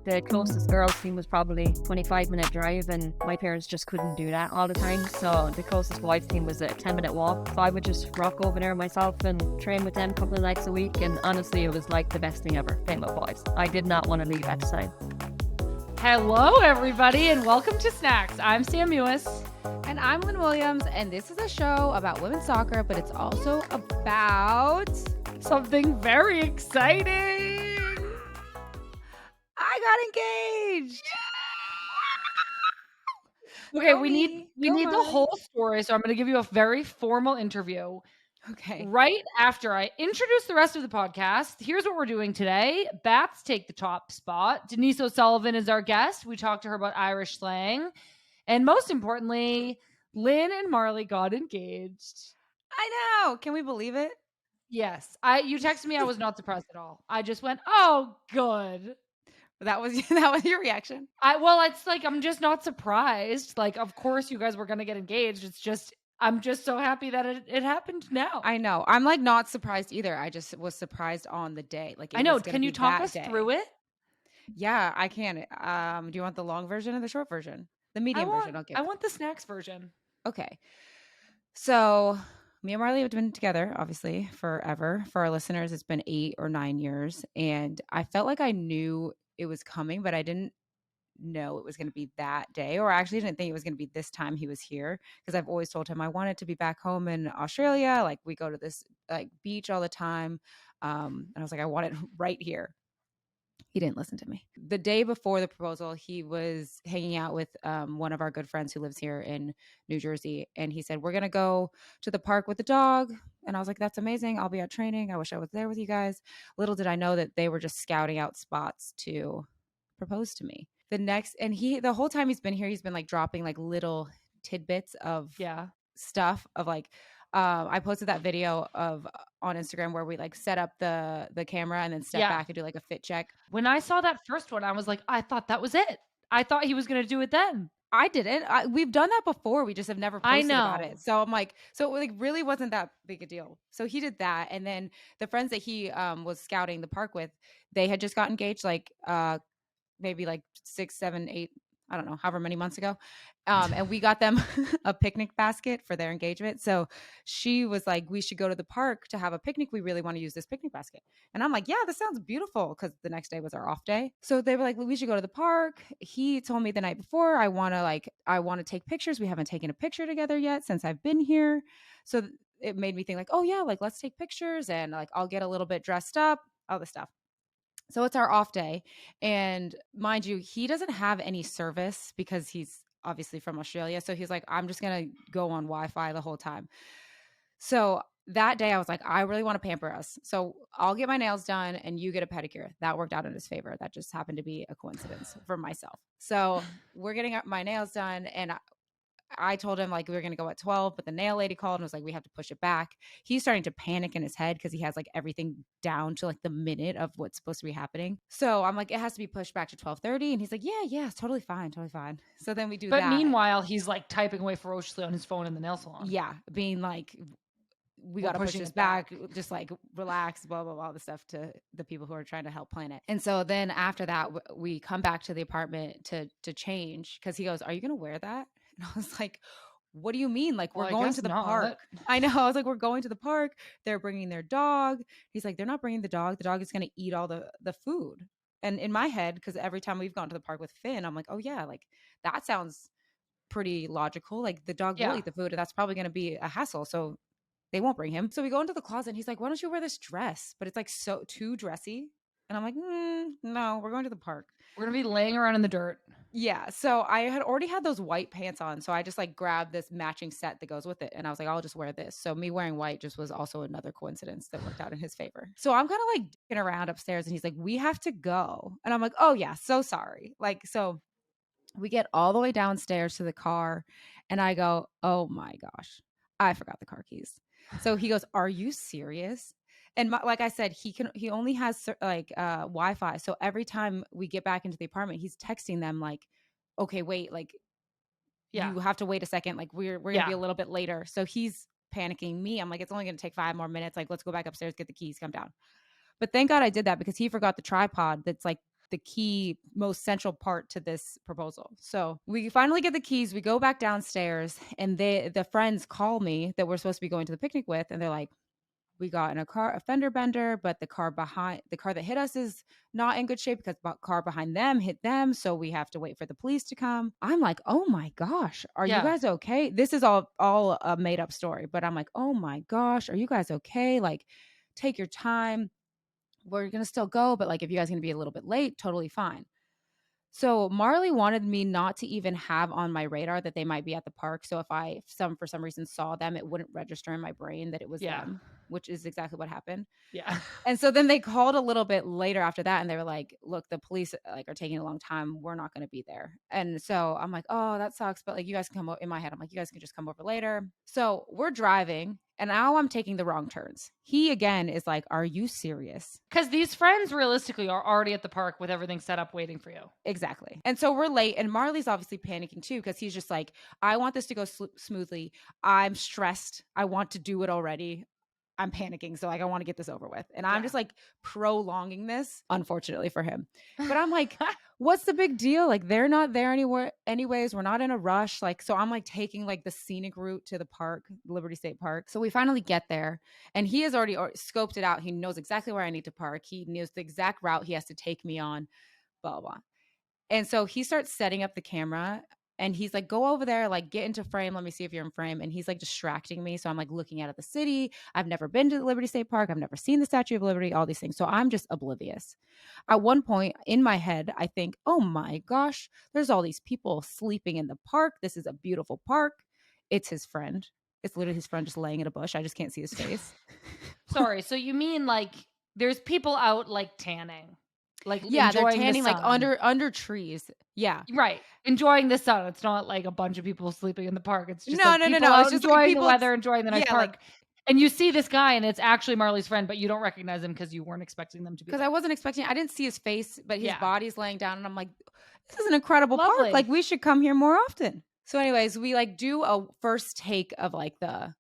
the closest girls team was probably 25-minute drive, and my parents just couldn't do that all the time. So the closest boys team was a 10-minute walk. So I would just rock over there myself and train with them a couple of nights a week. And honestly, it was like the best thing ever, playing with boys. I did not want to leave at the time. Hello, everybody, and welcome to Snacks. I'm Sam Mewis. And I'm Lynn Williams, and this is a show about women's soccer, but it's also about Something very exciting. I got engaged. Okay, Go we me. need Go the Molly. whole story, so I'm going to give you a very formal interview. Okay. Right after I introduce the rest of the podcast, here's what we're doing today. Bats take the top spot. Denise O'Sullivan is our guest. We talked to her about Irish slang. And most importantly, Lynn and Marley got engaged. I know. Can we believe it? Yes. You texted me. I was not surprised at all. I just went, oh, good. That was your reaction. It's like, I'm just not surprised. Like, of course you guys were going to get engaged. It's just, I'm just so happy that it happened now. I know. I'm like not surprised either. I just was surprised on the day. Like I know. Can you talk us through it? Yeah, I can. Do you want the long version or the short version? The medium version. I want the snacks version. Okay. So me and Marley have been together, obviously, forever. For our listeners, it's been 8 or 9 years. And I felt like I knew it was coming, but I didn't know it was going to be that day, or I actually didn't think it was going to be this time he was here, because I've always told him I wanted to be back home in Australia. Like, we go to this like beach all the time. And I was like, I want it right here. He didn't listen to me. The day before the proposal, he was hanging out with one of our good friends who lives here in New Jersey. And he said, we're going to go to the park with the dog. And I was like, that's amazing. I'll be at training. I wish I was there with you guys. Little did I know that they were just scouting out spots to propose to me. The whole time he's been here, he's been like dropping like little tidbits of stuff of like, I posted that video on Instagram where we like set up the camera and then step back and do like a fit check. When I saw that first one, I was like, I thought that was it. I thought he was going to do it then. I didn't. We've done that before. We just have never posted about it. So I'm like, so it like really wasn't that big a deal. So he did that. And then the friends that he was scouting the park with, they had just got engaged like maybe like 6, 7, 8, I don't know, however many months ago. And we got them a picnic basket for their engagement. So she was like, we should go to the park to have a picnic. We really want to use this picnic basket. And I'm like, yeah, this sounds beautiful, because the next day was our off day. So they were like, we should go to the park. He told me the night before, I want to take pictures. We haven't taken a picture together yet since I've been here. So it made me think like, oh yeah, like let's take pictures, and like I'll get a little bit dressed up, all this stuff. So it's our off day. And mind you, he doesn't have any service because he's obviously from Australia. So he's like, I'm just going to go on Wi-Fi the whole time. So that day I was like, I really want to pamper us. So I'll get my nails done and you get a pedicure. That worked out in his favor. That just happened to be a coincidence for myself. So we're getting my nails done, and I told him like we were going to go at 12, but the nail lady called and was like, we have to push it back. He's starting to panic in his head because he has like everything down to like the minute of what's supposed to be happening. So I'm like, it has to be pushed back to 12:30. And he's like, yeah, it's totally fine. So then we do that. But meanwhile, he's like typing away ferociously on his phone in the nail salon. Yeah. Being like, we got to push this back. Just like relax, blah, blah, blah, all the stuff to the people who are trying to help plan it. And so then after that, we come back to the apartment to change, because he goes, are you going to wear that? And I was like, what do you mean? Like, we're going to the park. I know. I was like, we're going to the park. They're bringing their dog. He's like, they're not bringing the dog. The dog is going to eat all the food. And in my head, because every time we've gone to the park with Finn, I'm like, oh yeah, like that sounds pretty logical. Like the dog will eat the food, and that's probably going to be a hassle. So they won't bring him. So we go into the closet, and he's like, why don't you wear this dress? But it's like so too dressy. And I'm like, no, we're going to the park. We're going to be laying around in the dirt. Yeah. So I had already had those white pants on. So I just like grabbed this matching set that goes with it. And I was like, I'll just wear this. So me wearing white just was also another coincidence that worked out in his favor. So I'm kind of like dicking around upstairs, and he's like, we have to go. And I'm like, oh yeah, so sorry. Like, so we get all the way downstairs to the car, and I go, oh my gosh, I forgot the car keys. So he goes, are you serious? And like I said, he only has like Wi-Fi. So every time we get back into the apartment, he's texting them like, okay, wait, like you have to wait a second. Like we're going to be a little bit later. So he's panicking me. I'm like, it's only going to take 5 more minutes. Like, let's go back upstairs, get the keys, come down. But thank God I did that, because he forgot the tripod that's like the key, most central part to this proposal. So we finally get the keys. We go back downstairs, and the friends call me that we're supposed to be going to the picnic with, and they're like, we got in a fender bender, but the car that hit us is not in good shape because the car behind them hit them. So we have to wait for the police to come. I'm like, oh my gosh, are you guys okay? This is all a made up story, but I'm like, oh my gosh, are you guys okay? Like, take your time. We're going to still go, but like, if you guys are going to be a little bit late, totally fine. So Marley wanted me not to even have on my radar that they might be at the park. So if I for some reason saw them, it wouldn't register in my brain that it was them, which is exactly what happened. Yeah. And so then they called a little bit later after that, and they were like, look, the police like are taking a long time. We're not going to be there. And so I'm like, oh, that sucks. But like, you guys can come over. In my head, I'm like, you guys can just come over later. So we're driving, and now I'm taking the wrong turns. He again is like, are you serious? Because these friends realistically are already at the park with everything set up waiting for you. Exactly. And so we're late, and Marley's obviously panicking too, because he's just like, I want this to go smoothly. I'm stressed. I want to do it already. I'm panicking. So like, I want to get this over with. And I'm just like prolonging this, unfortunately for him. But I'm like, what's the big deal? Like, they're not there anywhere anyways. We're not in a rush. Like, so I'm like taking like the scenic route to the park, Liberty State Park. So we finally get there, and he has already scoped it out. He knows exactly where I need to park. He knows the exact route he has to take me on, blah, blah, blah. And so he starts setting up the camera, and he's like, go over there, like get into frame. Let me see if you're in frame. And he's like distracting me. So I'm like looking out at the city. I've never been to the Liberty State Park. I've never seen the Statue of Liberty, all these things. So I'm just oblivious. At one point in my head, I think, oh my gosh, there's all these people sleeping in the park. This is a beautiful park. It's his friend. It's literally his friend just laying in a bush. I just can't see his face. Sorry. So you mean like there's people out like tanning? Like, yeah, they're tanning the like under trees. Yeah, right. Enjoying the sun. It's not like a bunch of people sleeping in the park. It's just no. It's just enjoying the weather, enjoying the nice park. Like, and you see this guy, and it's actually Marley's friend, but you don't recognize him because you weren't expecting them to be. Because I wasn't expecting. I didn't see his face, but his body's laying down, and I'm like, this is an incredible park. Like, we should come here more often. So, anyways, we like do a first take of like the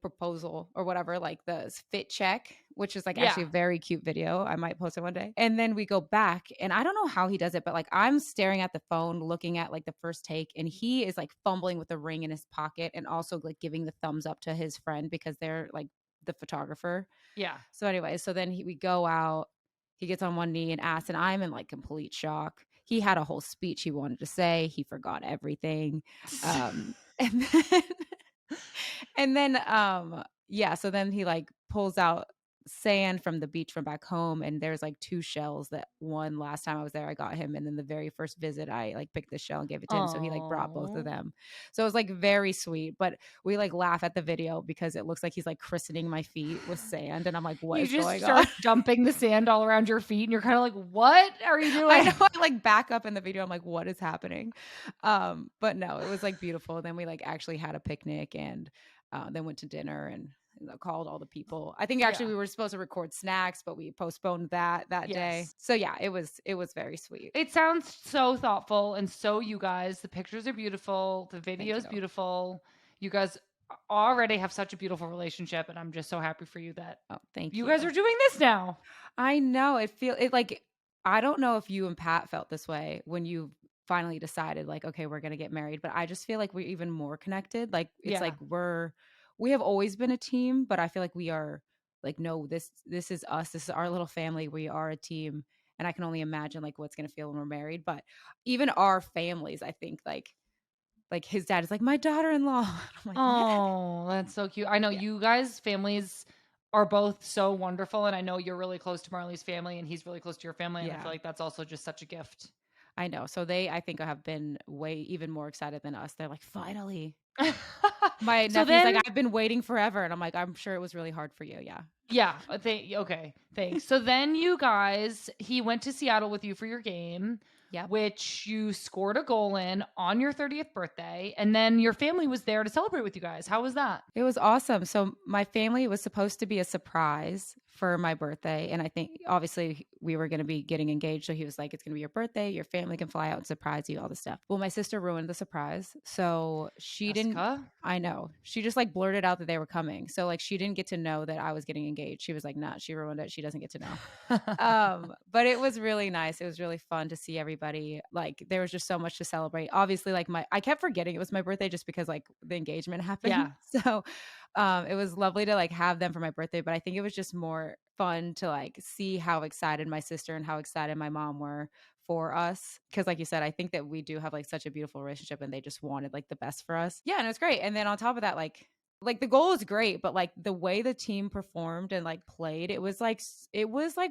proposal or whatever, like the fit check, which is like actually a very cute video. I might post it one day. And then we go back, and I don't know how he does it, but like I'm staring at the phone, looking at like the first take, and he is like fumbling with the ring in his pocket and also like giving the thumbs up to his friend because they're like the photographer. Yeah. So anyway, so then we go out, he gets on one knee and asks, and I'm in like complete shock. He had a whole speech he wanted to say. He forgot everything. And then so then he like pulls out sand from the beach from back home, and there's like 2 shells that one last time I was there I got him, and then the very first visit I like picked the shell and gave it to him. So he like brought both of them. So it was like very sweet, but we like laugh at the video because it looks like he's like christening my feet with sand, and I'm like, what is going on? You just start dumping the sand all around your feet, and you're kind of like, what are you doing? I know. I like back up in the video. I'm like, what is happening? But no, it was like beautiful. Then we like actually had a picnic, and then went to dinner and called all the people. I think actually we were supposed to record snacks, but we postponed that day. So yeah, it was very sweet. It sounds so thoughtful and so you guys. The pictures are beautiful. The video is beautiful. You guys already have such a beautiful relationship, and I'm just so happy for you that thank you guys are doing this now. I know it like I don't know if you and Pat felt this way when you finally decided like, okay, we're gonna get married, but I just feel like we're even more connected. Like it's like we have always been a team, but I feel like we are like, no, this is us. This is our little family. We are a team. And I can only imagine like what's going to feel when we're married. But even our families, I think like his dad is like, my daughter-in-law. I'm like, oh, that's so cute. I know you guys' families are both so wonderful. And I know you're really close to Marley's family, and he's really close to your family. And I feel like that's also just such a gift. I know. So they, I think, have been even more excited than us. They're like, finally. My nephew's like, I've been waiting forever. And I'm like, I'm sure it was really hard for you. Yeah. Yeah. Okay. Thanks. So then you guys, he went to Seattle with you for your game, which you scored a goal in on your 30th birthday. And then your family was there to celebrate with you guys. How was that? It was awesome. So my family was supposed to be a surprise for my birthday. And I think obviously we were going to be getting engaged. So he was like, it's going to be your birthday. Your family can fly out and surprise you, all this stuff. Well, my sister ruined the surprise. So she didn't. I know. She just like blurted out that they were coming. So like she didn't get to know that I was getting engaged. She was like, nah, she ruined it. She doesn't get to know. But it was really nice. It was really fun to see everybody. Like there was just so much to celebrate. Obviously, like I kept forgetting it was my birthday just because like the engagement happened. Yeah. So it was lovely to like have them for my birthday, but I think it was just more fun to like see how excited my sister and how excited my mom were for us. Cause like you said, I think that we do have like such a beautiful relationship and they just wanted like the best for us. Yeah. And it was great. And then on top of that, like the goal is great, but like the way the team performed and like played, it was like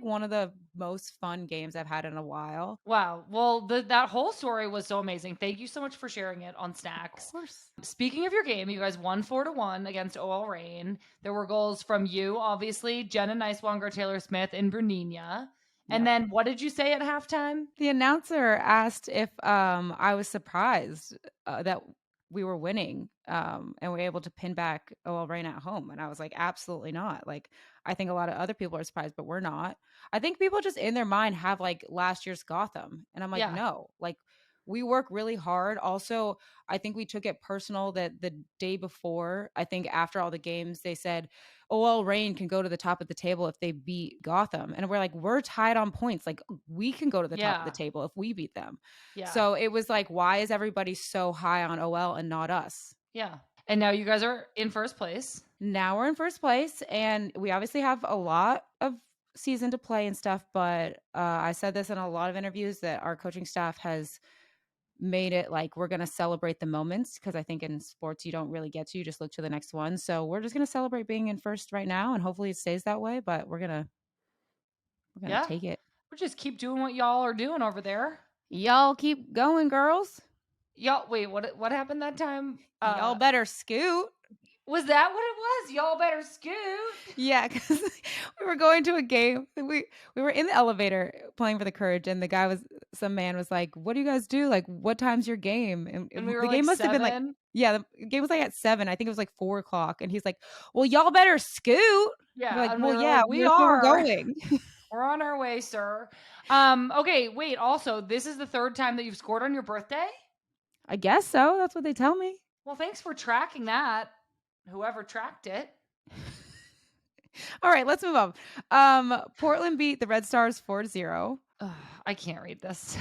one of the most fun games I've had in a while. Wow. Well, that whole story was so amazing. Thank you so much for sharing it on Snacks. Of course. Speaking of your game, you guys won 4-1 against OL Reign. There were goals from you, obviously, Jenna Nicewanger, Taylor Smith, and Bernina. And then what did you say at halftime? The announcer asked if I was surprised that we were winning and were able to pin back OL Reign at home. And I was like, absolutely not. Like, I think a lot of other people are surprised, but we're not. I think people just in their mind have like last year's Gotham. And I'm like, no, like we work really hard. Also, I think we took it personal that the day before, I think after all the games, they said, OL Reign can go to the top of the table if they beat Gotham. And we're like, we're tied on points. Like we can go to the top of the table if we beat them. Yeah. So it was like, why is everybody so high on OL and not us? Yeah. And now you guys are in first place. Now we're in first place. And we obviously have a lot of season to play and stuff. But I said this in a lot of interviews that our coaching staff has made it like we're going to celebrate the moments, because I think in sports you don't really get to, you just look to the next one. So we're just going to celebrate being in first right now, and hopefully it stays that way, but we're going to take it. We'll just keep doing what y'all are doing over there. Y'all keep going, girls. Y'all, wait, what happened that time? Y'all better scoot. Was that what it was? Y'all better scoot. Yeah, because we were going to a game. We were in the elevator playing for the Courage, and some man was like, "What do you guys do? Like, what time's your game?" And we were the like game must 7? have been like, the game was like at 7. I think it was like 4:00, and he's like, "Well, y'all better scoot." Yeah, we're like, and well, yeah, we are going. We're on our way, sir. Okay, wait. Also, this is the 3rd time that you've scored on your birthday. I guess so. That's what they tell me. Well, thanks for tracking that. Whoever tracked it. All right, let's move on. Portland beat the Red Stars 4-0. I can't read this.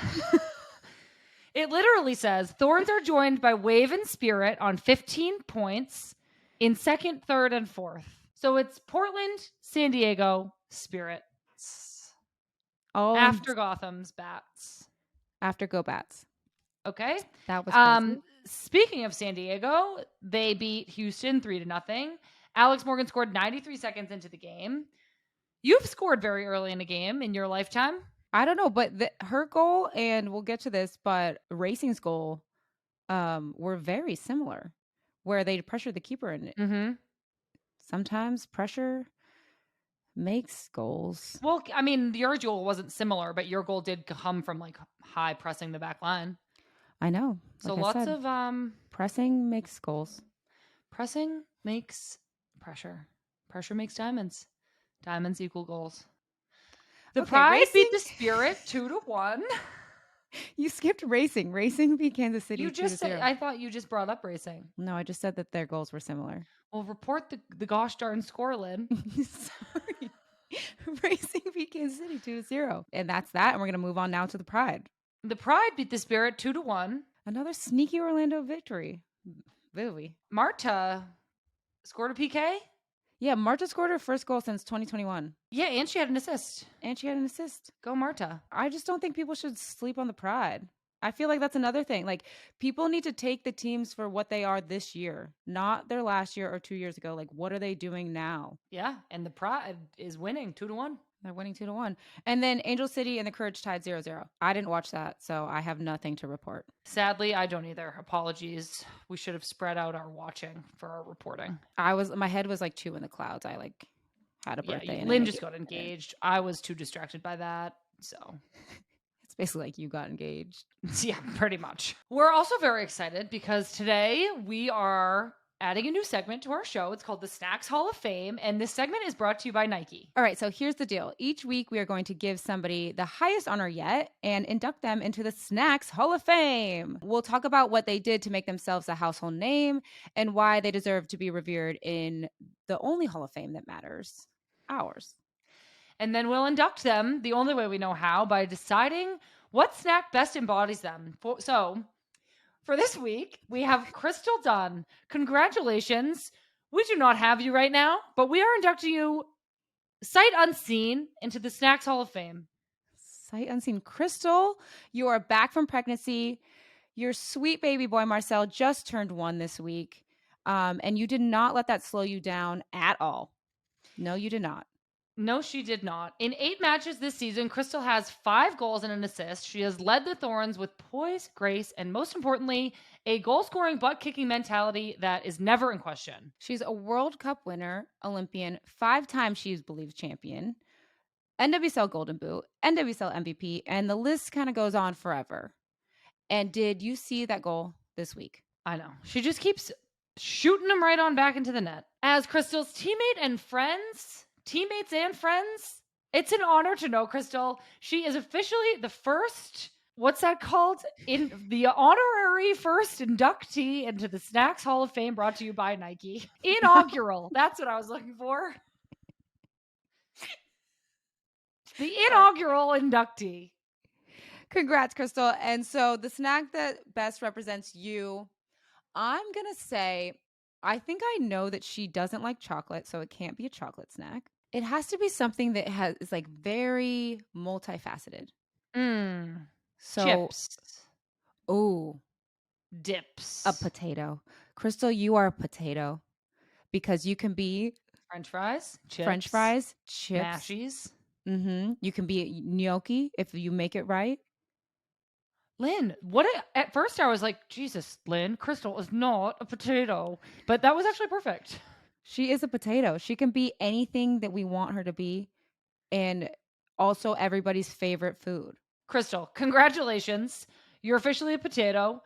It literally says Thorns are joined by Wave and Spirit on 15 points in 2nd, 3rd, and 4th. So it's Portland, San Diego, Spirit. After Gotham's Bats. After Go Bats. Okay. That was crazy. Speaking of San Diego, they beat Houston 3-0. Alex Morgan scored 93 seconds into the game. You've scored very early in a game in your lifetime. I don't know, but her goal, and we'll get to this, but Racing's goal were very similar, where they pressured the keeper. And sometimes pressure makes goals. Well, I mean, your goal wasn't similar, but your goal did come from like high pressing the back line. I know. So lots of pressing makes goals. Pressing makes pressure. Pressure makes diamonds. Diamonds equal goals. The Pride beat the Spirit 2-1. You skipped Racing. Racing beat Kansas City. You just said, I thought you just brought up Racing. No, I just said that their goals were similar. Well, report the gosh darn score, Lynn. Sorry. Racing beat Kansas City 2-0. And that's that. And we're going to move on now to the Pride. The Pride beat the Spirit 2-1. Another sneaky Orlando victory. Really. Marta scored a PK? Yeah, Marta scored her first goal since 2021. Yeah, and she had an assist. Go Marta. I just don't think people should sleep on the Pride. I feel like that's another thing. Like, people need to take the teams for what they are this year, not their last year or 2 years ago. Like, what are they doing now? Yeah, and the Pride is winning 2-1. They're winning 2-1. And then Angel City and the Courage tied 0-0. I didn't watch that, so I have nothing to report. Sadly, I don't either. Apologies. We should have spread out our watching for our reporting. My head was like 2 in the clouds. I like had a birthday. Lynn just got engaged. I was too distracted by that. So it's basically like you got engaged. Yeah, pretty much. We're also very excited because today we are adding a new segment to our show. It's called the Snacks Hall of Fame, and this segment is brought to you by Nike. All right, so here's the deal. Each week, we are going to give somebody the highest honor yet and induct them into the Snacks Hall of Fame. We'll talk about what they did to make themselves a household name and why they deserve to be revered in the only Hall of Fame that matters, ours. And then we'll induct them the only way we know how, by deciding what snack best embodies them. So for this week, we have Crystal Dunn. Congratulations. We do not have you right now, but we are inducting you sight unseen into the Snacks Hall of Fame. Sight unseen. Crystal, you are back from pregnancy. Your sweet baby boy, Marcel, just turned 1 this week. And you did not let that slow you down at all. No, you did not. No, she did not. In 8 matches this season, Crystal has 5 goals and an assist. She has led the Thorns with poise, grace, and most importantly, a goal-scoring, butt-kicking mentality that is never in question. She's a World Cup winner, Olympian, 5 times she's believed champion, NWSL Golden Boot, NWSL MVP, and the list kind of goes on forever. And did you see that goal this week? I know. She just keeps shooting them right on back into the net. As Crystal's teammate and teammates and friends, it's an honor to know Crystal. She is officially the first, what's that called? In the honorary first inductee into the Snacks Hall of Fame, brought to you by Nike. Inaugural. That's what I was looking for. The inaugural inductee. Congrats, Crystal. And so the snack that best represents you, I'm going to say, I think I know that she doesn't like chocolate, so it can't be a chocolate snack. It has to be something that is like very multifaceted. So, chips. Oh. Dips. A potato. Crystal, you are a potato because you can be French fries, chips, chips. mashies. You can be gnocchi if you make it right. Lynn, at first I was like, Jesus, Lynn, Crystal is not a potato. But that was actually perfect. She is a potato. She can be anything that we want her to be. And also everybody's favorite food. Crystal, congratulations. You're officially a potato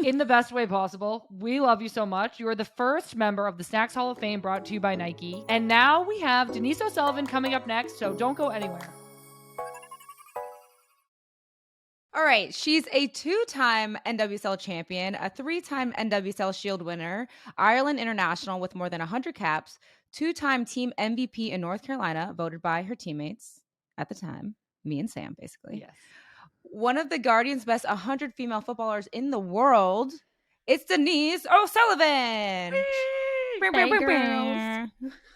in the best way possible. We love you so much. You are the first member of the Snacks Hall of Fame, brought to you by Nike. And now we have Denise O'Sullivan coming up next, so don't go anywhere. All right. She's a 2-time NWSL champion, a 3-time NWSL Shield winner, Ireland international with more than 100 caps, 2-time team MVP in North Carolina, voted by her teammates at the time, me and Sam, basically. Yes. One of the Guardian's best 100 female footballers in the world. It's Denise O'Sullivan. Hey, girls.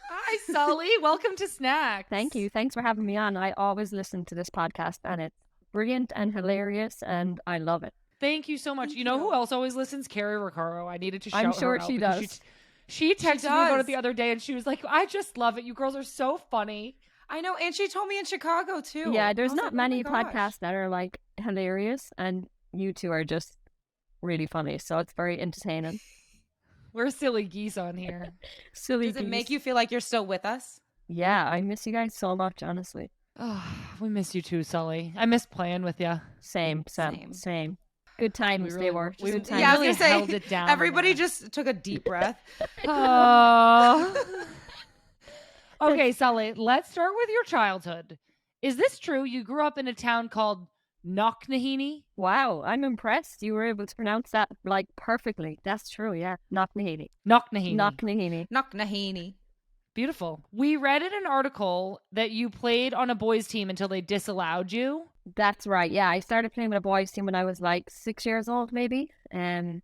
Hi, Sully. Welcome to Snacks. Thank you. Thanks for having me on. I always listen to this podcast, and it's brilliant and hilarious, and I love it. Thank you so much. You know who else always listens? Carrie Riccaro. I needed to shout I'm sure her out she because does. She texted me about it the other day, and she was like, I just love it. You girls are so funny. I know, and she told me in Chicago, too. Yeah, there's not many podcasts that are, like, hilarious, and you two are just really funny, so it's very entertaining. We're silly geese on here. Silly Does it geese. make you feel like you're still with us? Yeah, I miss you guys so much, honestly. Oh, we miss you too, Sully. I miss playing with you. Same. Good times they were. Good times. Yeah, I was gonna say, held it down. Everybody just took a deep breath. Okay, Sully, let's start with your childhood. Is this true? You grew up in a town called Knocknaheeny? Wow, I'm impressed. You were able to pronounce that like perfectly. That's true, yeah. Knocknaheeny. Beautiful. We read in an article that you played on a boys' team until they disallowed you. That's right, yeah. I started playing with a boys' team when I was like 6 years old, maybe. And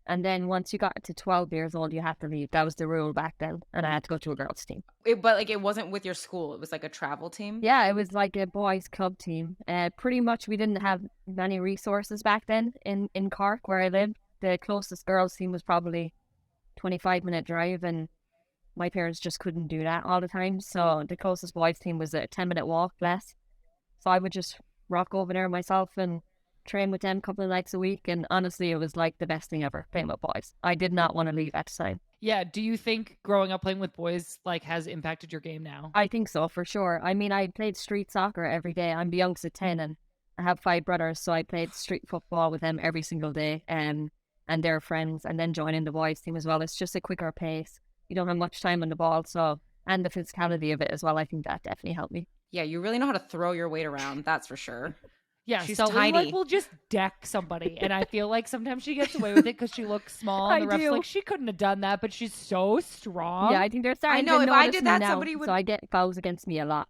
then once you got to 12 years old, you had to leave. That was the rule back then. And I had to go to a girls' team. But like it wasn't with your school. It was like a travel team? Yeah, it was like a boys' club team. Pretty much we didn't have many resources back then in Cork where I lived. The closest girls' team was probably 25-minute drive, and my parents just couldn't do that all the time. So the closest boys' team was a 10-minute walk less. So I would just rock over there myself and train with them a couple of nights a week, and honestly it was like the best thing ever playing with boys. I did not want to leave at the time. Yeah, do you think growing up playing with boys like has impacted your game now? I think so, for sure. I mean, I played street soccer every day. I'm the youngest of 10 and I have 5 brothers, so I played street football with them every single day. and their friends, and then joining the boys team as well. It's just a quicker pace. You don't have much time on the ball, so, and the physicality of it as well. I think that definitely helped me. Yeah, you really know how to throw your weight around. That's for sure. Yeah, she's Sully, tiny. like, will just deck somebody, and I feel like sometimes she gets away with it because she looks small, and the ref's like, she couldn't have done that, but she's so strong. Yeah, I think they're starting. I know to if I notice did me that, now, somebody would. So I get fouls against me a lot.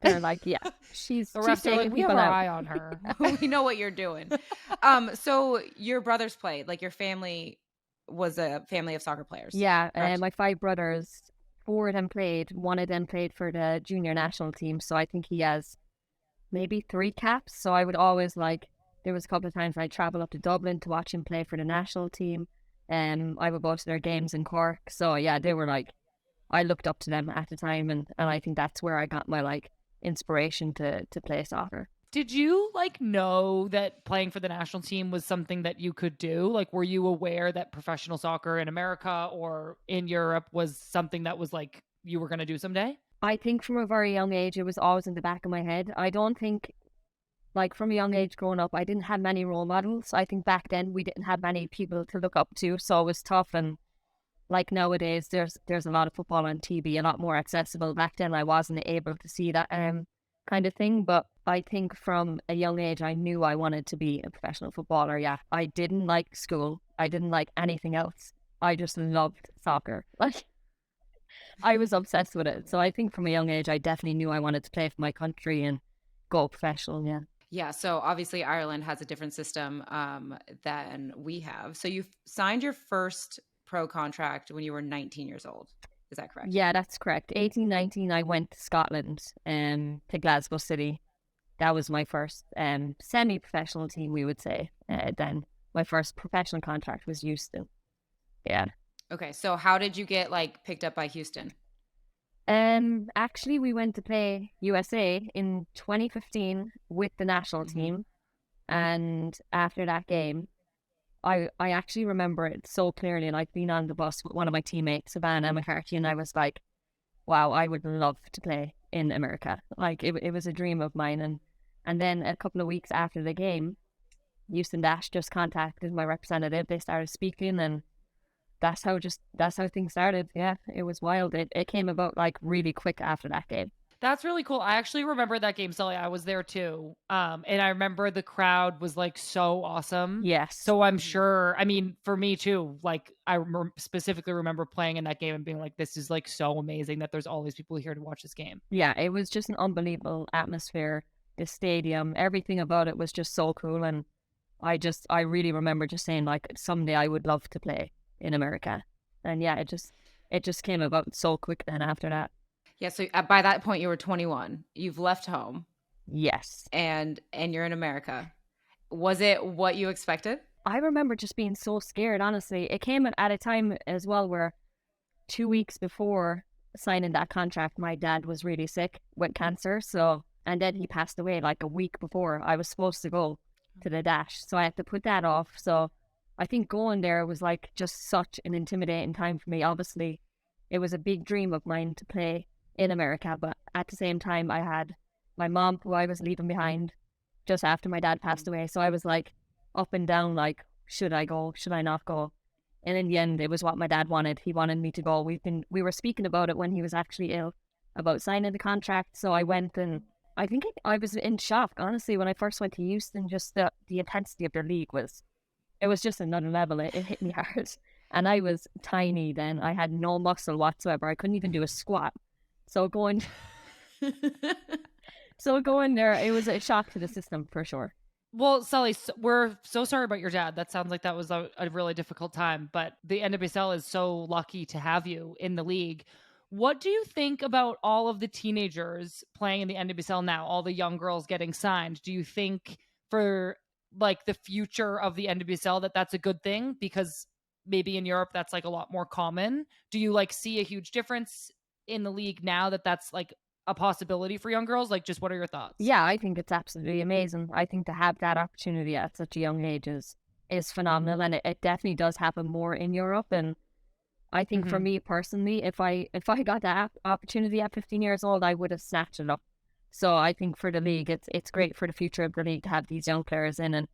They're like, yeah, she's the refs are like, we have our eye on her. We know what you're doing. So your brothers played, like your family was a family of soccer players. Yeah, my 5 brothers, 4 of them played. 1 of them played for the junior national team. So I think he has maybe 3 caps. So I would always there was a couple of times I'd travel up to Dublin to watch him play for the national team. And I would go to their games in Cork. So yeah, they were I looked up to them at the time. And I think that's where I got my inspiration to play soccer. Did you know that playing for the national team was something that you could do? Were you aware that professional soccer in America or in Europe was something that was you were going to do someday? I think from a very young age, it was always in the back of my head. I don't think from a young age growing up, I didn't have many role models. I think back then we didn't have many people to look up to. So it was tough. And nowadays, there's a lot of football on TV, a lot more accessible. Back then I wasn't able to see that kind of thing, but I think from a young age I knew I wanted to be a professional footballer. Yeah, I didn't like school, I didn't like anything else. I just loved soccer. I was obsessed with it. So I think from a young age I definitely knew I wanted to play for my country and go professional. Yeah, so obviously Ireland has a different system than we have. So you signed your first pro contract when you were 19 years old. Is that correct? Yeah, that's correct. 18, 19, I went to Scotland, to Glasgow City. That was my first semi-professional team, we would say. Then my first professional contract was Houston. Yeah. Okay, so how did you get picked up by Houston? Actually, we went to play USA in 2015 with the national team, and after that game, I actually remember it so clearly, being on the bus with one of my teammates, Savannah McCarthy, and I was like, wow, I would love to play in America. It was a dream of mine. And then a couple of weeks after the game, Houston Dash just contacted my representative. They started speaking, and that's how things started. Yeah, it was wild. It came about really quick after that game. That's really cool. I actually remember that game, Sully. I was there too. And I remember the crowd was so awesome. Yes. So I'm sure, for me too, I specifically remember playing in that game and being this is so amazing that there's all these people here to watch this game. Yeah, it was just an unbelievable atmosphere. The stadium, everything about it was just so cool. And I really remember just saying someday I would love to play in America. And yeah, it just came about so quick then after that. Yeah, so by that point you were 21. You've left home. Yes. And you're in America. Was it what you expected? I remember just being so scared, honestly. It came at a time as well where 2 weeks before signing that contract, my dad was really sick with cancer. So, and then he passed away a week before I was supposed to go to the Dash. So I had to put that off. So I think going there was just such an intimidating time for me. Obviously, it was a big dream of mine to play in America, but at the same time I had my mom, who I was leaving behind just after my dad passed away. So I was up and down, should I go, should I not go? And in the end, it was what my dad wanted. He wanted me to go. We were speaking about it when he was actually ill, about signing the contract. So I went, and I think I was in shock, honestly, when I first went to Houston. Just the intensity of their league was just another level. It hit me hard. And I was tiny then. I had no muscle whatsoever. I couldn't even do a squat. So going there, it was a shock to the system for sure. Well, Sully, we're so sorry about your dad. That sounds like that was a really difficult time, but the NWSL is so lucky to have you in the league. What do you think about all of the teenagers playing in the NWSL now, all the young girls getting signed? Do you think for the future of the NWSL that's a good thing? Because maybe in Europe that's a lot more common. Do you see a huge difference in the league now that's a possibility for young girls? Just what are your thoughts? Yeah, I think it's absolutely amazing. I think to have that opportunity at such a young age is phenomenal, and it definitely does happen more in Europe. And I think for me personally, if I got that opportunity at 15 years old, I would have snatched it up. So I think for the league, it's great for the future of the league to have these young players in, and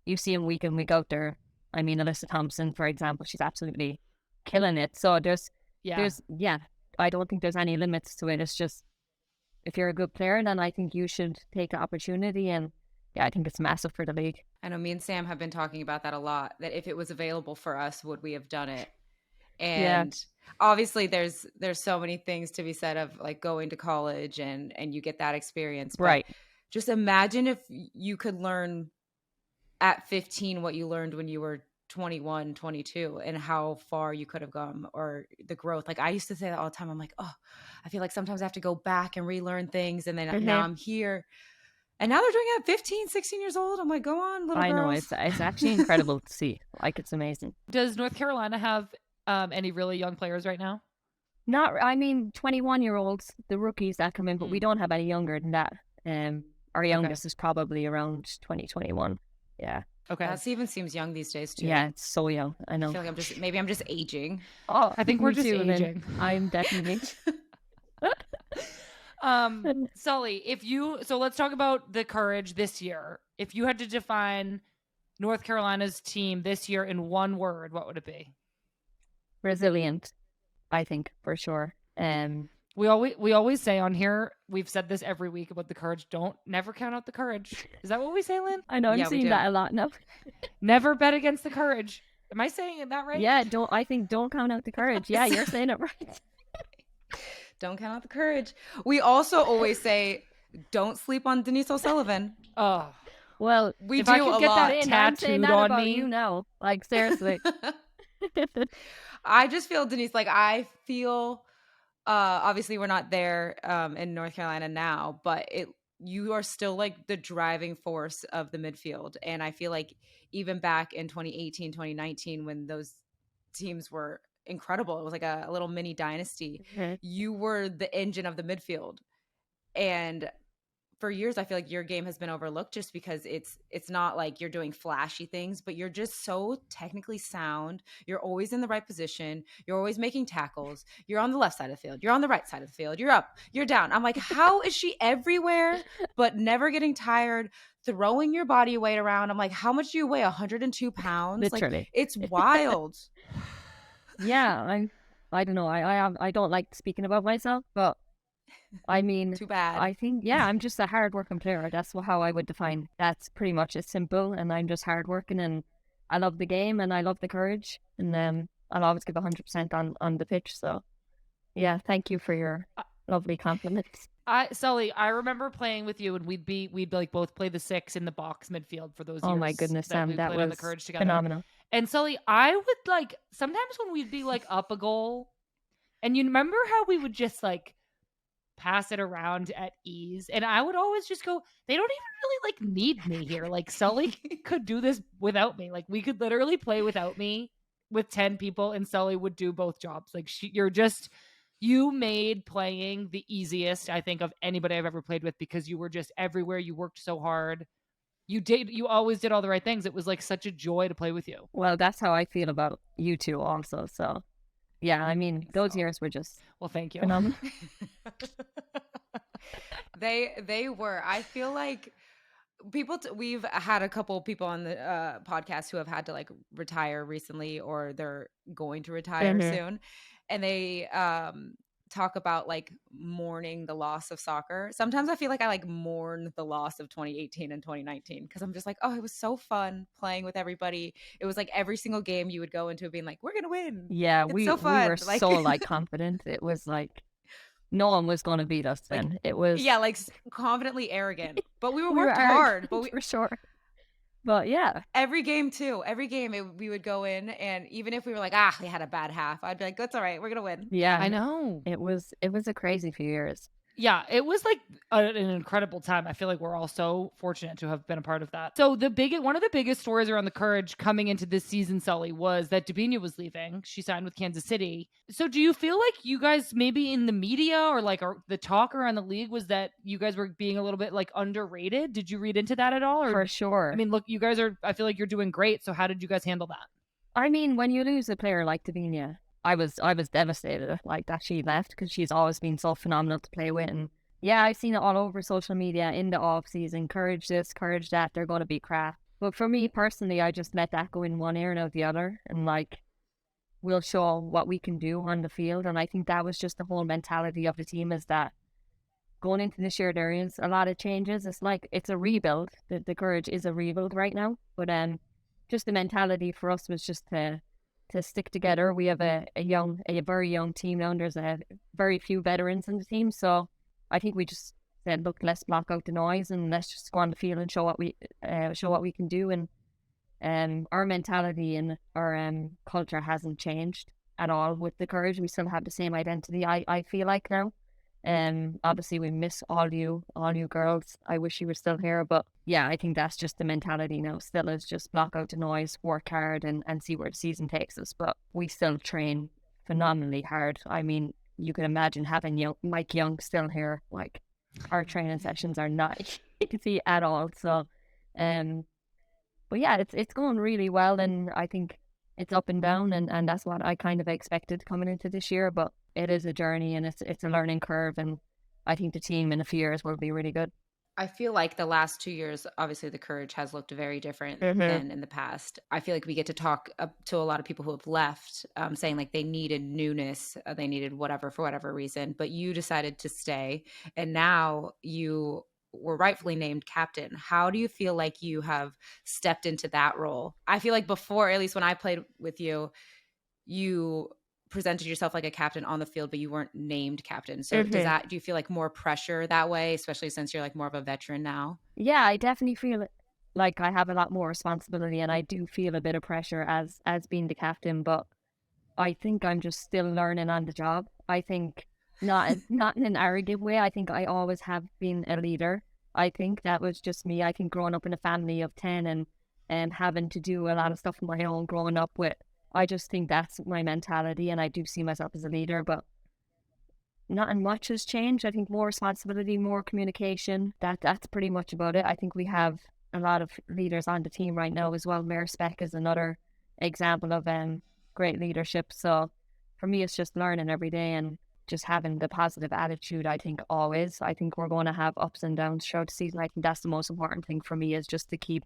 you see them week in, week out there I mean, Alyssa Thompson, for example, she's absolutely killing it. So I don't think there's any limits to it. It's just, if you're a good player, then I think you should take the opportunity. And I think it's massive for the league. I know me and Sam have been talking about that a lot, that if it was available for us, would we have done it? And obviously there's so many things to be said of like going to college and you get that experience. But right. Just imagine if you could learn at 15 what you learned when you were 21, 22, and how far you could have gone, or the growth. Like I used to say that all the time. I'm like, oh, I feel like sometimes I have to go back and relearn things. And then now I'm here. And now they're doing it at 15, 16 years old. I'm like, go on, little girls. I know. It's actually incredible to see. Like, it's amazing. Does North Carolina have any really young players right now? 21-year-olds, the rookies that come in, but we don't have any younger than that. Our youngest is probably around 2021. Yeah. Okay. That even seems young these days too. Yeah, it's so young. I know. I feel like I'm just aging. Oh, I think we're just aging. I'm definitely. Sully, so let's talk about the Courage this year. If you had to define North Carolina's team this year in one word, what would it be? Resilient, I think, for sure. We always say on here, we've said this every week about the Courage. Never count out the Courage. Is that what we say, Lynn? I know, I'm seeing that a lot now. Never bet against the Courage. Am I saying that right? Yeah, don't count out the Courage. Yeah, you're saying it right. Don't count out the Courage. We also always say, don't sleep on Denise O'Sullivan. Oh, well, we if do I could a get lot. that tattooed on me, you know, like seriously. I just feel, Denise, like I feel. Obviously, we're not there in North Carolina now, but you are still like the driving force of the midfield, and I feel like even back in 2018, 2019, when those teams were incredible, it was like a little mini dynasty. Mm-hmm. You were the engine of the midfield, and for years I feel like your game has been overlooked just because it's not like you're doing flashy things, but you're just so technically sound. You're always in the right position. You're always making tackles. You're on the left side of the field. You're on the right side of the field. You're up. You're down. I'm like, how is she everywhere but never getting tired, throwing your body weight around? I'm like, how much do you weigh? 102 pounds? Literally. Like, it's wild. Yeah, I don't know. I don't like speaking about myself, but I mean, too bad. I think, I'm just a hardworking player. That's how I would define. That's pretty much as simple. And I'm just hardworking, and I love the game, and I love the Courage, and I'll always give 100% on the pitch. So, yeah, thank you for your lovely compliments. Sully, I remember playing with you, and we'd like both play the 6 in the box midfield for those years. Oh my goodness, Sam, that was on the Courage together. Phenomenal. And Sully, I would like sometimes when we'd be like up a goal, and you remember how we would just like pass it around at ease, and I would always just go, they don't even really like need me here. Like Sully could do this without me. Like we could literally play without me with 10 people, and Sully would do both jobs. Like you made playing the easiest, I think, of anybody I've ever played with, because you were just everywhere. You worked so hard. You always did all the right things. It was like such a joy to play with you. Well, that's how I feel about you two also. So yeah, I mean, those years were just thank you. Phenomenal. They were. I feel like we've had a couple people on the podcast who have had to like retire recently, or they're going to retire soon, and they talk about like mourning the loss of soccer. Sometimes I feel like I like mourn the loss of 2018 and 2019, because I'm just like, oh, it was so fun playing with everybody. It was like every single game you would go into being like, we're gonna win. Yeah, we were like, so like confident. It was like no one was gonna beat us then. Like, it was like confidently arrogant, but we worked hard. But for sure. But yeah, every game we would go in, and even if we were like, we had a bad half, I'd be like, that's all right, we're gonna win. Yeah, I know. It was a crazy few years. Yeah, it was like an incredible time. I feel like we're all so fortunate to have been a part of that. So one of the biggest stories around the Courage coming into this season, Sully, was that Debinha was leaving. She signed with Kansas City. So do you feel like you guys maybe in the media or like the talk around the league was that you guys were being a little bit like underrated? Did you read into that at all? Or, for sure. I mean, look, you guys I feel like you're doing great. So how did you guys handle that? I mean, when you lose a player like Debinha, I was devastated like that she left, because she's always been so phenomenal to play with. And yeah, I've seen it all over social media in the off season. Courage this, Courage that. They're going to be crap. But for me personally, I just let that go in one ear and out the other, and like, we'll show what we can do on the field. And I think that was just the whole mentality of the team, is that going into this year, there is a lot of changes. It's like, it's a rebuild. The Courage is a rebuild right now. But just the mentality for us was just to stick together. We have a very young team now, and there's a very few veterans in the team. So I think we just said, look, let's block out the noise and let's just go on the field and show what we can do. And our mentality and our culture hasn't changed at all with the Courage. We still have the same identity, I feel like, now. Obviously we miss all you girls. I wish you were still here, but yeah, I think that's just the mentality now. Still is just block out the noise, work hard, and see where the season takes us. But we still train phenomenally hard. I mean, you can imagine having Mike Young still here. Like, our training sessions are not easy at all. So, but yeah, it's going really well, and I think it's up and down, and that's what I kind of expected coming into this year. But it is a journey, and it's a learning curve, and I think the team in a few years will be really good. I feel like the last 2 years, obviously the Courage has looked very different than in the past. I feel like we get to talk to a lot of people who have left, saying like they needed newness, they needed whatever for whatever reason, but you decided to stay, and now you were rightfully named captain. How do you feel like you have stepped into that role? I feel like before, at least when I played with you, you presented yourself like a captain on the field, but you weren't named captain. So do you feel like more pressure that way, especially since you're like more of a veteran now? Yeah, I definitely feel like I have a lot more responsibility, and I do feel a bit of pressure as being the captain, but I think I'm just still learning on the job. I think not in an arrogant way. I think I always have been a leader. I think that was just me. I think growing up in a family of 10 and having to do a lot of stuff on my own growing up with, I just think that's my mentality, and I do see myself as a leader, but not much has changed. I think more responsibility, more communication. That's pretty much about it. I think we have a lot of leaders on the team right now as well. Mare Speck is another example of great leadership. So for me, it's just learning every day and just having the positive attitude. I think always. I think we're going to have ups and downs throughout the season. I think that's the most important thing for me, is just to keep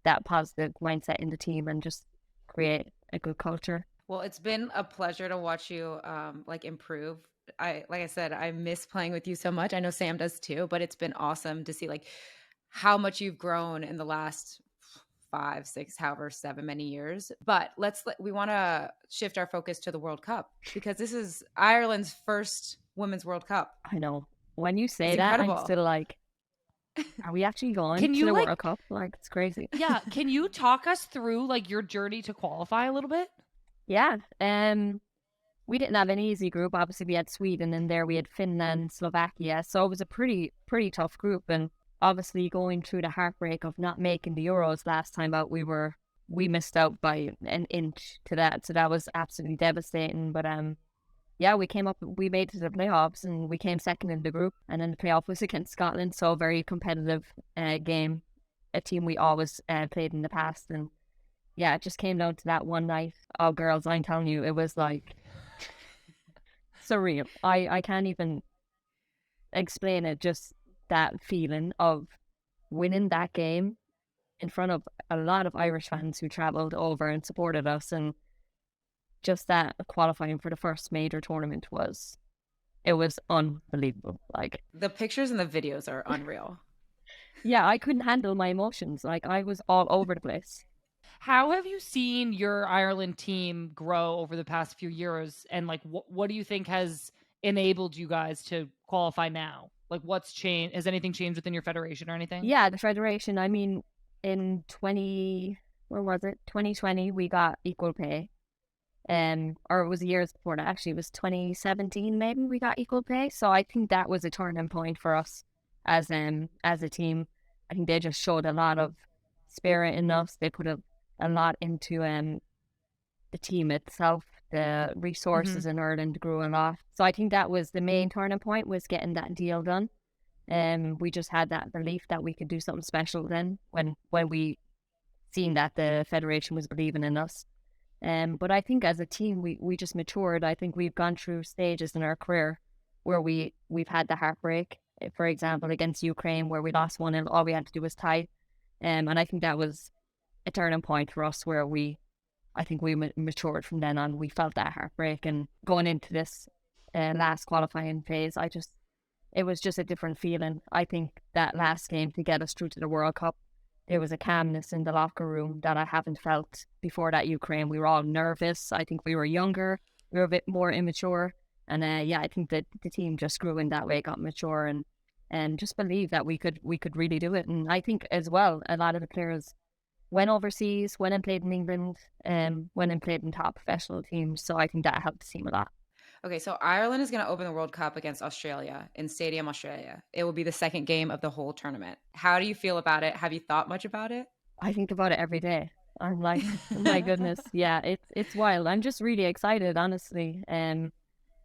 that positive mindset in the team and just create a good culture. Well, it's been a pleasure to watch you like improve. Like I said, I miss playing with you so much. I know Sam does too, but it's been awesome to see like how much you've grown in the last 5, 6, however, 7 many years. But we want to shift our focus to the World Cup, because this is Ireland's first Women's World Cup. I know. When you say that, incredible. I'm still like, are we actually going to the World Cup? Like, it's crazy. Yeah. Can you talk us through like your journey to qualify a little bit? Yeah. We didn't have an easy group. Obviously, we had Sweden in there. We had Finland, Slovakia. So it was a pretty tough group. And obviously, going through the heartbreak of not making the Euros last time out, we missed out by an inch to that. So that was absolutely devastating. But yeah, we made it to the playoffs, and we came second in the group. And then the playoff was against Scotland. So a very competitive game, a team we always played in the past. And yeah, it just came down to that one night. Oh, girls, I'm telling you, it was like surreal. I can't even explain it. Just that feeling of winning that game in front of a lot of Irish fans who travelled over and supported us, and just that qualifying for the first major tournament was unbelievable. Like, the pictures and the videos are unreal. Yeah, I couldn't handle my emotions. Like, I was all over the place. How have you seen your Ireland team grow over the past few years? And like, what do you think has enabled you guys to qualify now? Like, what's changed? Has anything changed within your federation or anything? Yeah, the federation. I mean, in 2020, we got equal pay. Or it was years before that. Actually, it was 2017, maybe we got equal pay. So I think that was a turning point for us as a team. I think they just showed a lot of spirit in us. They put a lot into the team itself. The resources in Ireland grew a lot. So I think that was the main turning point, was getting that deal done. We just had that belief that we could do something special then when we seen that the federation was believing in us. But I think as a team, we just matured. I think we've gone through stages in our career where we've had the heartbreak. For example, against Ukraine, where we lost 1-0, all we had to do was tie. And I think that was a turning point for us where I think we matured from then on. We felt that heartbreak, and going into this last qualifying phase, it was just a different feeling. I think that last game to get us through to the World Cup, there was a calmness in the locker room that I haven't felt before that Ukraine. We were all nervous. I think we were younger. We were a bit more immature. And I think that the team just grew in that way, got mature, and just believed that we could really do it. And I think as well, a lot of the players went overseas, went and played in England, went and played in top professional teams. So I think that helped the team a lot. Okay, so Ireland is going to open the World Cup against Australia in Stadium Australia. It will be the second game of the whole tournament. How do you feel about it? Have you thought much about it? I think about it every day. I'm like, my goodness, yeah, it's wild. I'm just really excited, honestly.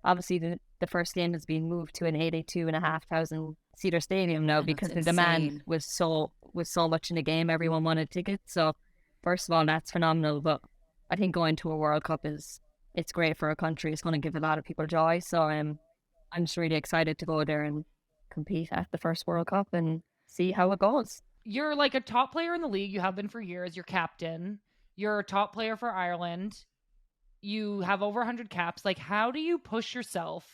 Obviously, the first game has been moved to an 82,500 seater stadium now because the demand was so much in the game. Everyone wanted tickets. So, first of all, that's phenomenal. But I think going to a World Cup it's great for a country. It's going to give a lot of people joy. So, I'm just really excited to go there and compete at the first World Cup and see how it goes. You're like a top player in the league. You have been for years. You're captain. You're a top player for Ireland. You have over 100 caps. Like, how do you push yourself?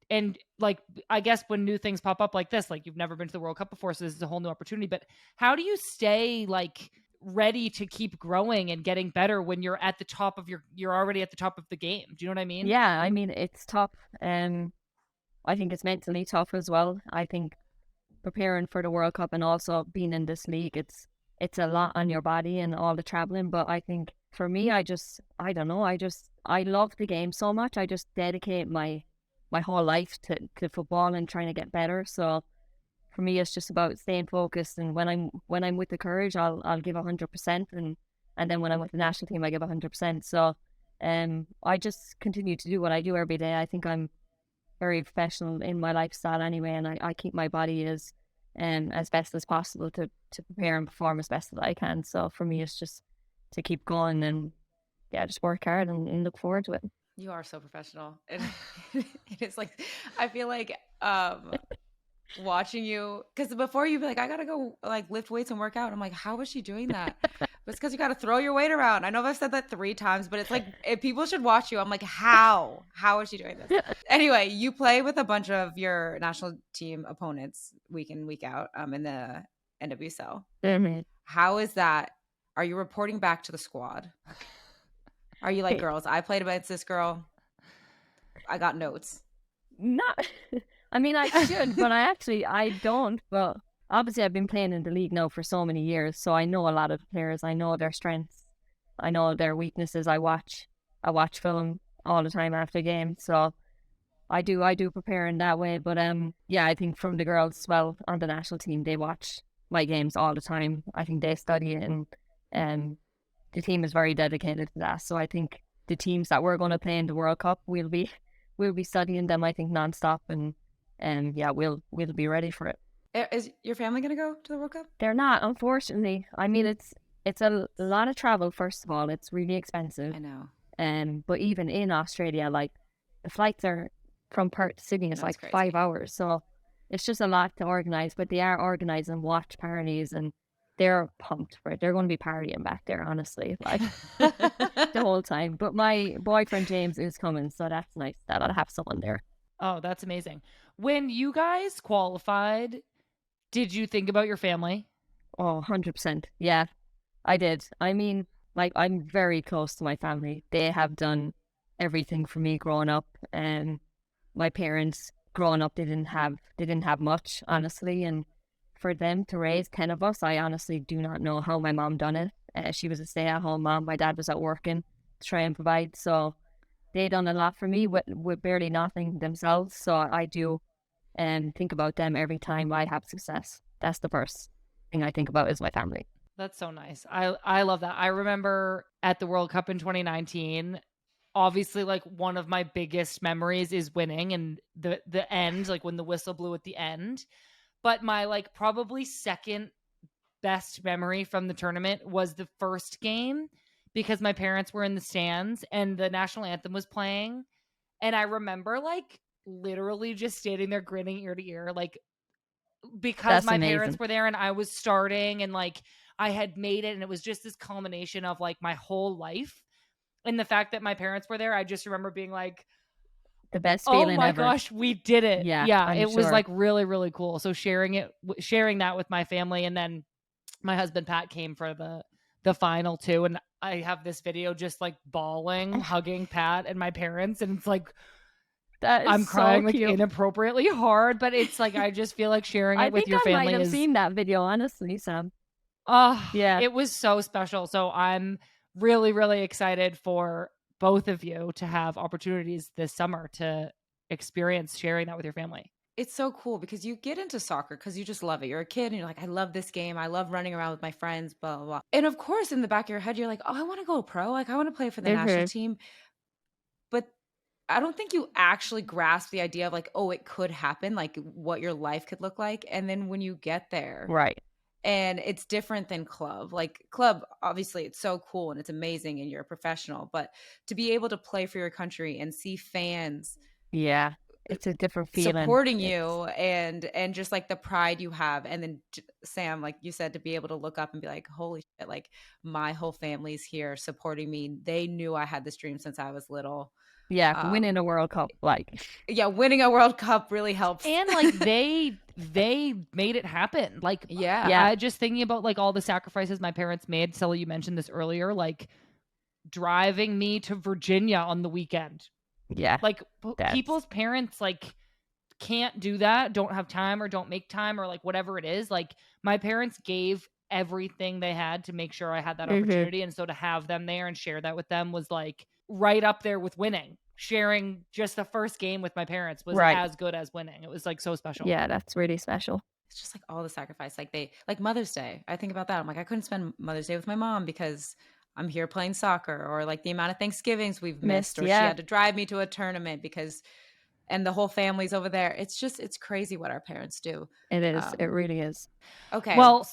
And like, I guess when new things pop up like this, like you've never been to the World Cup before, so this is a whole new opportunity, but how do you stay like ready to keep growing and getting better when you're at the top of you're already at the top of the game? Do you know what I mean? Yeah, I mean, it's tough. I think it's mentally tough as well. I think preparing for the World Cup and also being in this league, it's a lot on your body and all the traveling. But I think for me, I don't know. I love the game so much. I just dedicate my whole life to football and trying to get better. So for me, it's just about staying focused. And when I'm with the Courage, I'll give 100%. And then when I'm with the national team, I give 100%. So I just continue to do what I do every day. I think I'm very professional in my lifestyle anyway, and I keep my body as best as possible to prepare and perform as best as I can. So for me, it's just to keep going and just work hard and look forward to it. You are so professional. It is like, I feel like watching you, because before you'd be like, I gotta go like lift weights and work out. I'm like, how is she doing that? But it's because you gotta throw your weight around. I know I've said that 3 times, but it's like, if people should watch you, I'm like, how is she doing this? Anyway, you play with a bunch of your national team opponents week in, week out in the NWSL. Mm-hmm. How is that? Are you reporting back to the squad? Are you like, girls, I played against this girl, I got notes? Not, I mean, I should, but I don't. But obviously, I've been playing in the league now for so many years, so I know a lot of players. I know their strengths. I know their weaknesses. I watch film all the time after games, so I do prepare in that way. But I think from the girls, well, on the national team, they watch my games all the time. I think they study it, and the team is very dedicated to that. So I think the teams that we're going to play in the World Cup, we'll be studying them, I think, nonstop, and we'll be ready for it. Is your family going to go to the World Cup? They're not, unfortunately. I mean, it's a lot of travel. First of all, it's really expensive. I know. But even in Australia, like the flights are from Perth to Sydney, it's like crazy. 5 hours. So it's just a lot to organize. But they are organizing watch parties, and they're pumped for it. They're going to be partying back there, honestly, like the whole time. But my boyfriend James is coming, so that's nice that I'll have someone there. Oh, that's amazing. When you guys qualified, did you think about your family? Oh, 100%. Yeah, I did. I mean, like, I'm very close to my family. They have done everything for me growing up. And my parents growing up, they didn't have much, honestly. And for them to raise 10 of us, I honestly do not know how my mom done it. She was a stay-at-home mom. My dad was out working to try and provide. So they done a lot for me with barely nothing themselves. So I do think about them every time I have success. That's the first thing I think about is my family. That's so nice. I love that. I remember at the World Cup in 2019, obviously, like, one of my biggest memories is winning and the end, like when the whistle blew at the end. But my like probably second best memory from the tournament was the first game, because my parents were in the stands and the national anthem was playing. And I remember like literally just standing there grinning ear to ear, like, because that's my amazing. Parents were there and I was starting, and like I had made it. And it was just this culmination of like my whole life. And the fact that my parents were there, I just remember being like, the best feeling ever. Oh my ever. gosh, we did it. Yeah, it was sure. like really, really cool. So sharing that with my family. And then my husband, Pat, came for the final too. And I have this video just like bawling, hugging Pat and my parents. And it's like, I'm crying like inappropriately hard, but it's like, I just feel like sharing it with your family. I might have seen that video, honestly, Sam. Oh, yeah. It was so special. So I'm really, really excited for both of you to have opportunities this summer to experience sharing that with your family. It's so cool because you get into soccer because you just love it. You're a kid and you're like, I love this game. I love running around with my friends, blah, blah, blah. And of course, in the back of your head, you're like, oh, I want to go pro. Like, I want to play for the national team. But I don't think you actually grasp the idea of like, oh, it could happen, like what your life could look like. And then when you get there. Right. And it's different than club. Like club, obviously, it's so cool and it's amazing and you're a professional. But to be able to play for your country and see fans. Yeah. It's a different feeling. Supporting you and just like the pride you have. And then Sam, like you said, to be able to look up and be like, holy shit, like my whole family's here supporting me. They knew I had this dream since I was little. Yeah, winning a World Cup, like. Yeah, winning a World Cup really helps. And like they made it happen. Like, yeah. I just thinking about like all the sacrifices my parents made. Sully, you mentioned this earlier, like driving me to Virginia on the weekend. Yeah. Like people's parents like can't do that, don't have time or don't make time or like whatever it is. Like my parents gave everything they had to make sure I had that opportunity. And so to have them there and share that with them was like right up there with winning. Sharing just the first game with my parents was as good as winning. It was like so special. Yeah, that's really special. It's just like all the sacrifice. Like Mother's Day. I think about that. I'm like, I couldn't spend Mother's Day with my mom because I'm here playing soccer, or like the amount of Thanksgivings we've missed, or she had to drive me to a tournament and the whole family's over there. It's crazy what our parents do. It is. It really is. Okay. Well,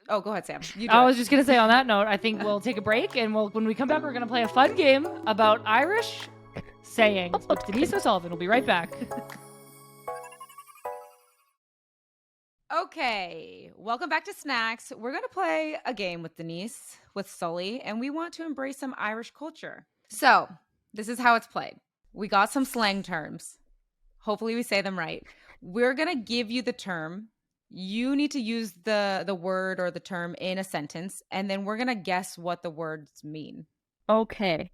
oh, go ahead, Sam. I was just going to say on that note, I think we'll take a break and when we come back, we're going to play a fun game about Irish sayings with Denise O'Sullivan. We'll be right back. Okay, welcome back to Snacks. We're going to play a game with Denise, with Sully, and we want to embrace some Irish culture. So, this is how it's played. We got some slang terms. Hopefully we say them right. We're going to give you the term. You need to use the word or the term in a sentence, and then we're going to guess what the words mean. Okay.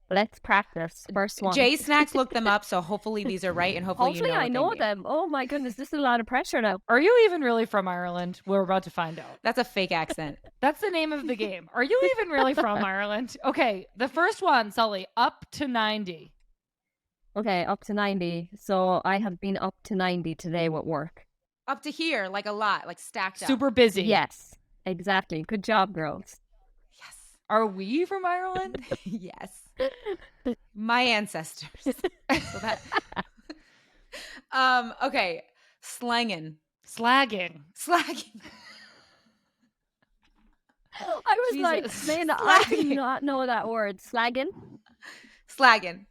Let's practice. First one. Jay Snacks looked them up, so hopefully these are right, and hopefully you know I know mean. them. Oh my goodness, this is a lot of pressure now. Are you even really from Ireland? We're about to find out. That's a fake accent. That's the name of the game. Are you even really from Ireland? Okay, the first one, Sully, up to 90. Okay, up to 90. So I have been up to 90 today with work. Up to here, like a lot, like stacked up. Super busy. Yes, exactly. Good job, girls. Yes. Are we from Ireland? Yes. My ancestors. So that... Okay. Slagging. I was Jesus. like, man, I do not know that word. Slagging.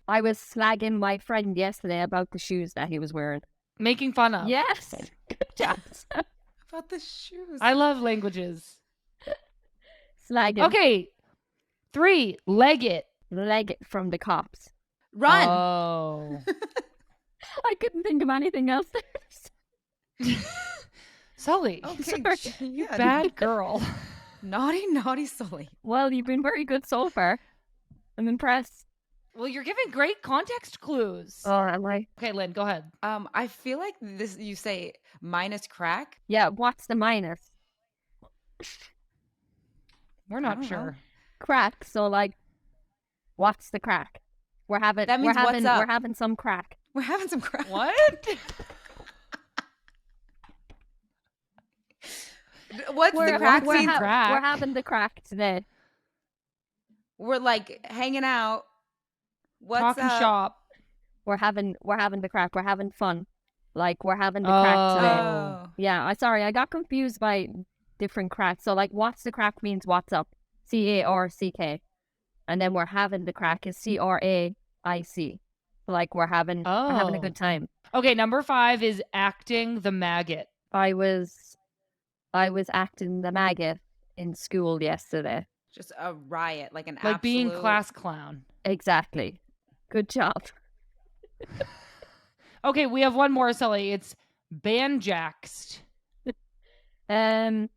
I was slagging my friend yesterday about the shoes that he was wearing. Making fun of. Yes. Good job. About the shoes. I love languages. Slagging. Okay. 3, leg it. Leg it from the cops. Run. Oh. I couldn't think of anything else. Sully. Okay. You bad girl. Naughty Sully. Well, you've been very good so far. I'm impressed. Well, you're giving great context clues. Oh, am I? Okay, Lynn, go ahead. I feel like this. You say minus crack. Yeah. What's the minus? We're not sure. Know. Crack. So like, what's the crack? We're having. That means what's up? We're having some crack. We're having some crack. What? What's the crack? We're having the crack today. We're like hanging out. What's Talking shop. We're having the crack. We're having fun. Like we're having the crack today. Oh. Yeah. I got confused by different cracks. So like, what's the crack means what's up. CARCK. And then we're having the crack is CRAIC. Like we're having a good time. Okay, number 5 is acting the maggot. I was acting the maggot in school yesterday. Just a riot, like an Like absolute... being class clown. Exactly. Good job. Okay, we have one more, Sully. It's banjaxed. Did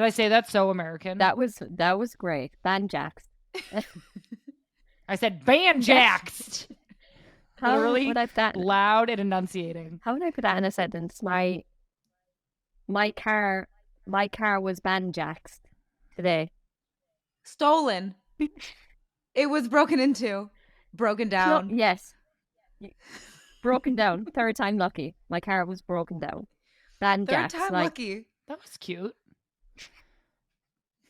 I say that so American? That was great. Banjaxed. I said banjaxed. Literally would I put that loud and enunciating. How would I put that in a sentence? My car was banjaxed today. Stolen. It was broken into. Broken down. Yes. Broken down. Third time lucky. My car was broken down. Banjaxed. Third time lucky. That was cute.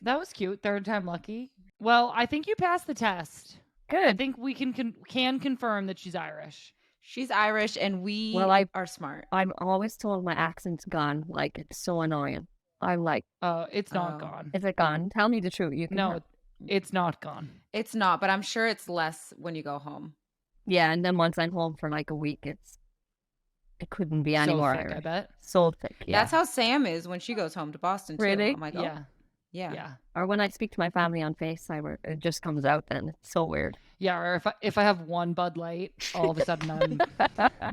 That was cute. Third time lucky. Well, I think you passed the test. Good. I think we can confirm that she's Irish. She's Irish, and we are smart. I'm always told my accent's gone. Like, it's so annoying. I'm like, it's not gone. Is it gone? Tell me the truth. It's not gone. It's not, but I'm sure it's less when you go home. Yeah, and then once I'm home for like a week, it couldn't be any more thick, Irish. I bet. So thick. Yeah. That's how Sam is when she goes home to Boston too. Really? I'm like, oh. Yeah. Or when I speak to my family on FaceTime, it just comes out then. It's so weird. Yeah, or if I have one Bud Light, all of a sudden I'm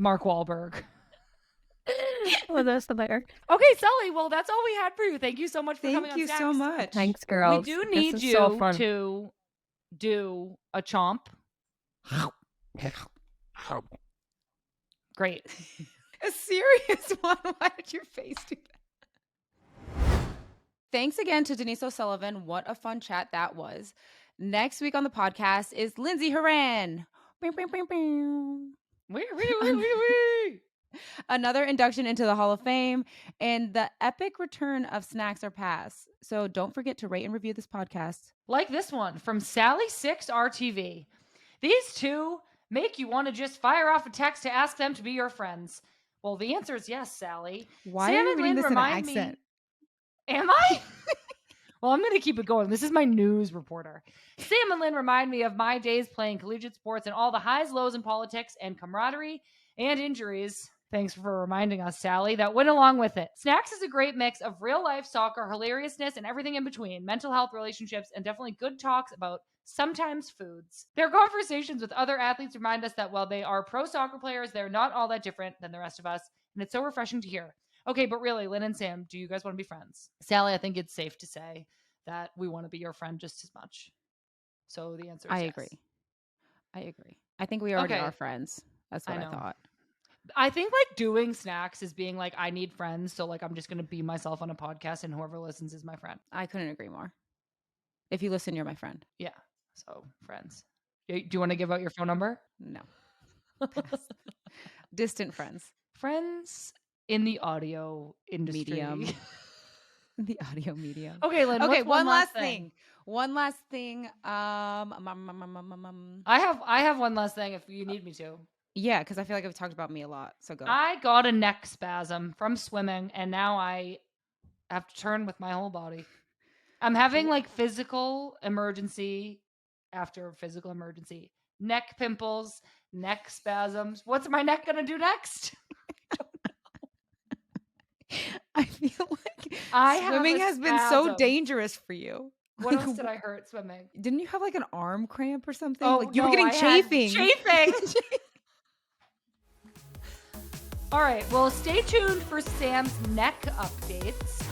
Mark Wahlberg. Oh, that's the better. Okay, Sully, well, that's all we had for you. Thank you so much for coming on Thank you Snacks. so much. Thanks, girls. We do need you to do a chomp. Great. A serious one. Why did your face do that? Thanks again to Denise O'Sullivan. What a fun chat that was. Next week on the podcast is Lindsay Horan. Another induction into the Hall of Fame and the epic return of Snacks or Pass. So don't forget to rate and review this podcast. Like this one from Sally6RTV. These two make you want to just fire off a text to ask them to be your friends. Well, the answer is yes, Sally. Why are you reading this in an accent? Am I? Well, I'm going to keep it going. This is my news reporter. Sam and Lynn remind me of my days playing collegiate sports and all the highs, lows in politics and camaraderie and injuries. Thanks for reminding us, Sally, that went along with it. Snacks is a great mix of real life soccer, hilariousness, and everything in between. Mental health, relationships, and definitely good talks about sometimes foods. Their conversations with other athletes remind us that while they are pro soccer players, they're not all that different than the rest of us. And it's so refreshing to hear. Okay, but really, Lynn and Sam, do you guys want to be friends? Sally, I think it's safe to say that we want to be your friend just as much. So the answer is yes. I agree. I think we already are friends. That's what I thought. I think like doing Snacks is being like, I need friends. So like, I'm just going to be myself on a podcast and whoever listens is my friend. I couldn't agree more. If you listen, you're my friend. Yeah. So friends. Do you want to give out your phone number? No. Distant friends. Friends in the audio industry. Medium. The audio medium. Okay, Lynn. Okay, one last thing. One last thing. I have one last thing if you need me to. Yeah, because I feel like I've talked about me a lot. So go. I got a neck spasm from swimming, and now I have to turn with my whole body. I'm having like physical emergency after physical emergency. Neck pimples, neck spasms. What's my neck gonna do next? I feel like swimming has been so dangerous for you. What else did I hurt swimming? Didn't you have like an arm cramp or something? Oh, like you were getting chafing. All right. Well, stay tuned for Sam's neck updates.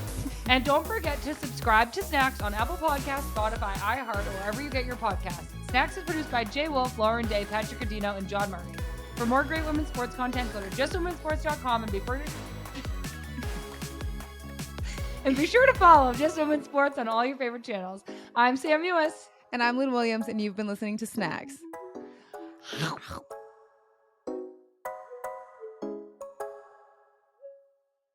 And don't forget to subscribe to Snacks on Apple Podcasts, Spotify, iHeart, or wherever you get your podcasts. Snacks is produced by Jay Wolf, Lauren Day, Patrick Cadino, and John Murray. For more great women's sports content, go to justwomensports.com and be sure to follow Just Women's Sports on all your favorite channels. I'm Sam Mewis. And I'm Lynn Williams, and you've been listening to Snacks.